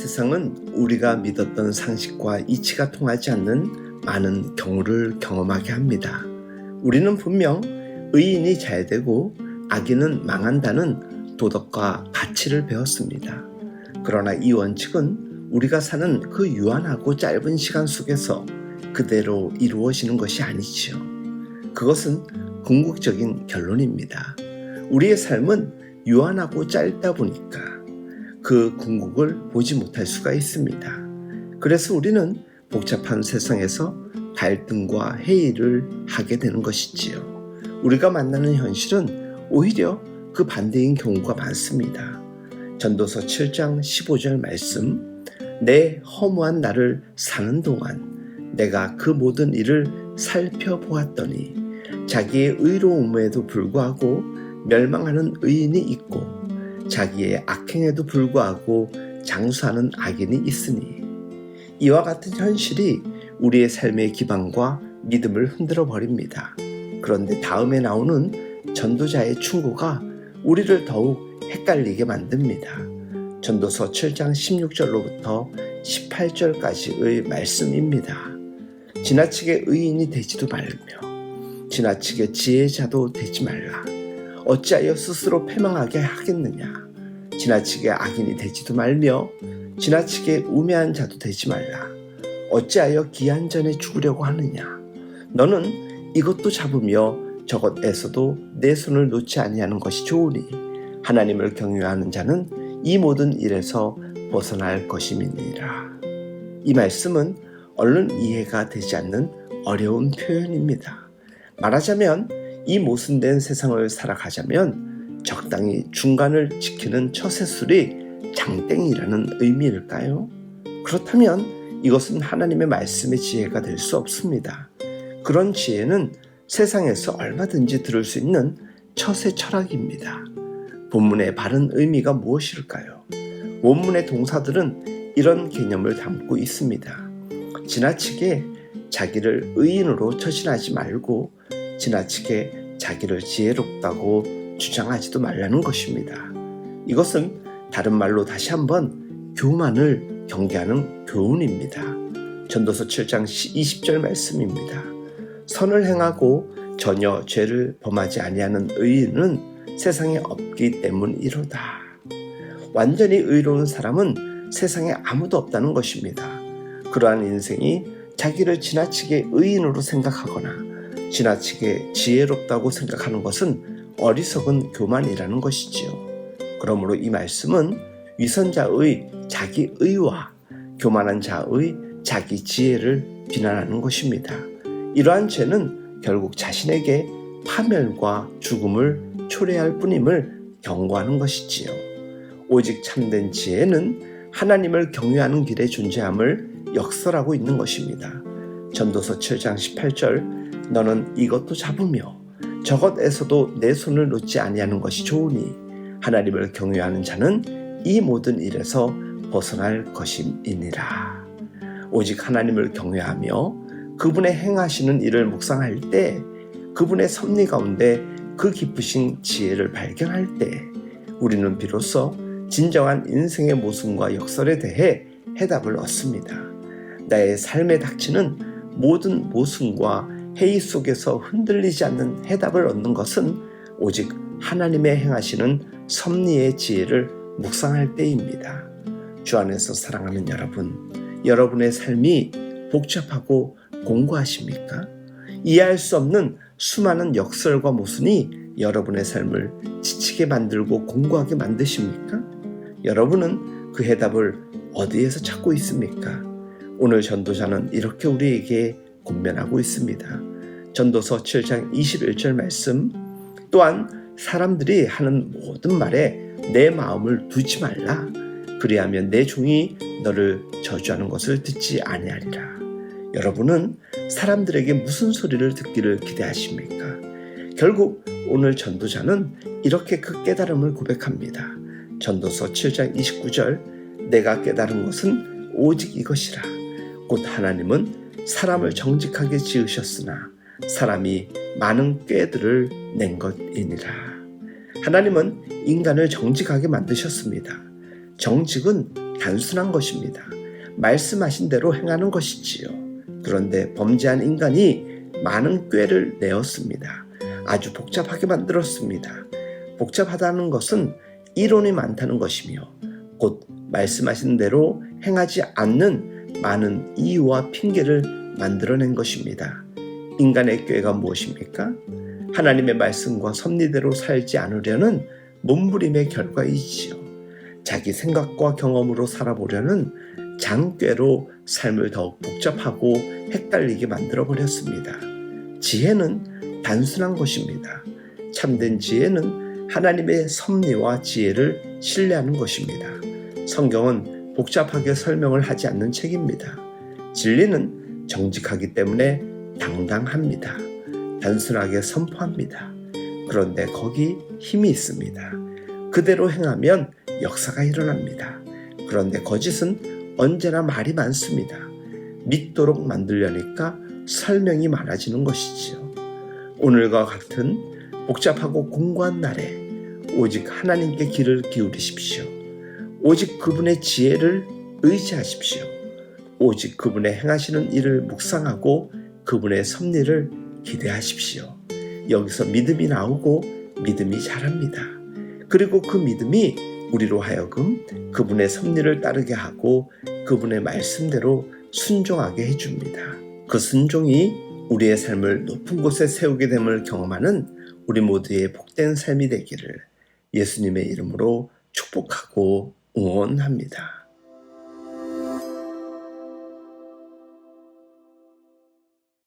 세상은 우리가 믿었던 상식과 이치가 통하지 않는 많은 경우를 경험하게 합니다. 우리는 분명 의인이 잘되고 악인은 망한다는 도덕과 가치를 배웠습니다. 그러나 이 원칙은 우리가 사는 그 유한하고 짧은 시간 속에서 그대로 이루어지는 것이 아니지요. 그것은 궁극적인 결론입니다. 우리의 삶은 유한하고 짧다 보니까 그 궁극을 보지 못할 수가 있습니다. 그래서 우리는 복잡한 세상에서 갈등과 회의를 하게 되는 것이지요. 우리가 만나는 현실은 오히려 그 반대인 경우가 많습니다. 전도서 7장 15절 말씀, 내 허무한 날을 사는 동안 내가 그 모든 일을 살펴보았더니 자기의 의로움에도 불구하고 멸망하는 의인이 있고 자기의 악행에도 불구하고 장수하는 악인이 있으니, 이와 같은 현실이 우리의 삶의 기반과 믿음을 흔들어 버립니다. 그런데 다음에 나오는 전도자의 충고가 우리를 더욱 헷갈리게 만듭니다. 전도서 7장 16절로부터 18절까지의 말씀입니다. 지나치게 의인이 되지도 말며 지나치게 지혜자도 되지 말라. 어찌하여 스스로 패망하게 하겠느냐. 지나치게 악인이 되지도 말며 지나치게 우매한 자도 되지 말라. 어찌하여 기한 전에 죽으려고 하느냐. 너는 이것도 잡으며 저것에서도 내 손을 놓지 아니하는 것이 좋으니 하나님을 경외하는 자는 이 모든 일에서 벗어날 것임이니라. 이 말씀은 얼른 이해가 되지 않는 어려운 표현입니다. 말하자면 이 모순된 세상을 살아가자면 적당히 중간을 지키는 처세술이 장땡이라는 의미일까요? 그렇다면 이것은 하나님의 말씀의 지혜가 될 수 없습니다. 그런 지혜는 세상에서 얼마든지 들을 수 있는 처세 철학입니다. 본문의 바른 의미가 무엇일까요? 원문의 동사들은 이런 개념을 담고 있습니다. 지나치게 자기를 의인으로 처신하지 말고 지나치게 자기를 지혜롭다고 주장하지도 말라는 것입니다. 이것은 다른 말로 다시 한번 교만을 경계하는 교훈입니다. 전도서 7장 20절 말씀입니다. 선을 행하고 전혀 죄를 범하지 아니하는 의인은 세상에 없기 때문이로다. 완전히 의로운 사람은 세상에 아무도 없다는 것입니다. 그러한 인생이 자기를 지나치게 의인으로 생각하거나 지나치게 지혜롭다고 생각하는 것은 어리석은 교만이라는 것이지요. 그러므로 이 말씀은 위선자의 자기 의와 교만한 자의 자기 지혜를 비난하는 것입니다. 이러한 죄는 결국 자신에게 파멸과 죽음을 초래할 뿐임을 경고하는 것이지요. 오직 참된 지혜는 하나님을 경외하는 길에 존재함을 역설하고 있는 것입니다. 전도서 7장 18절, 너는 이것도 잡으며 저것에서도 내 손을 놓지 아니하는 것이 좋으니 하나님을 경외하는 자는 이 모든 일에서 벗어날 것임이니라. 오직 하나님을 경외하며 그분의 행하시는 일을 묵상할 때, 그분의 섭리 가운데 그 깊으신 지혜를 발견할 때 우리는 비로소 진정한 인생의 모순과 역설에 대해 해답을 얻습니다. 나의 삶에 닥치는 모든 모순과 회의 속에서 흔들리지 않는 해답을 얻는 것은 오직 하나님의 행하시는 섭리의 지혜를 묵상할 때입니다. 주 안에서 사랑하는 여러분, 여러분의 삶이 복잡하고 공고하십니까? 이해할 수 없는 수많은 역설과 모순이 여러분의 삶을 지치게 만들고 공고하게 만드십니까? 여러분은 그 해답을 어디에서 찾고 있습니까? 오늘 전도자는 이렇게 우리에게 권면하고 있습니다. 전도서 7장 21절 말씀, 또한 사람들이 하는 모든 말에 내 마음을 두지 말라. 그리하면 내 종이 너를 저주하는 것을 듣지 아니하리라. 여러분은 사람들에게 무슨 소리를 듣기를 기대하십니까? 결국 오늘 전도자는 이렇게 그 깨달음을 고백합니다. 전도서 7장 29절, 내가 깨달은 것은 오직 이것이라. 곧 하나님은 사람을 정직하게 지으셨으나 사람이 많은 꾀들을 낸 것이니라. 하나님은 인간을 정직하게 만드셨습니다. 정직은 단순한 것입니다. 말씀하신 대로 행하는 것이지요. 그런데 범죄한 인간이 많은 꾀를 내었습니다. 아주 복잡하게 만들었습니다. 복잡하다는 것은 이론이 많다는 것이며 곧 말씀하신 대로 행하지 않는 많은 이유와 핑계를 만들어낸 것입니다. 인간의 꾀가 무엇입니까? 하나님의 말씀과 섭리대로 살지 않으려는 몸부림의 결과이지요. 자기 생각과 경험으로 살아보려는 장꾀로 삶을 더욱 복잡하고 헷갈리게 만들어버렸습니다. 지혜는 단순한 것입니다. 참된 지혜는 하나님의 섭리와 지혜를 신뢰하는 것입니다. 성경은 복잡하게 설명을 하지 않는 책입니다. 진리는 정직하기 때문에 당당합니다. 단순하게 선포합니다. 그런데 거기 힘이 있습니다. 그대로 행하면 역사가 일어납니다. 그런데 거짓은 언제나 말이 많습니다. 믿도록 만들려니까 설명이 많아지는 것이지요. 오늘과 같은 복잡하고 공고한 날에 오직 하나님께 귀를 기울이십시오. 오직 그분의 지혜를 의지하십시오. 오직 그분의 행하시는 일을 묵상하고 그분의 섭리를 기대하십시오. 여기서 믿음이 나오고 믿음이 자랍니다. 그리고 그 믿음이 우리로 하여금 그분의 섭리를 따르게 하고 그분의 말씀대로 순종하게 해줍니다. 그 순종이 우리의 삶을 높은 곳에 세우게 됨을 경험하는 우리 모두의 복된 삶이 되기를 예수님의 이름으로 축복하고 응원합니다.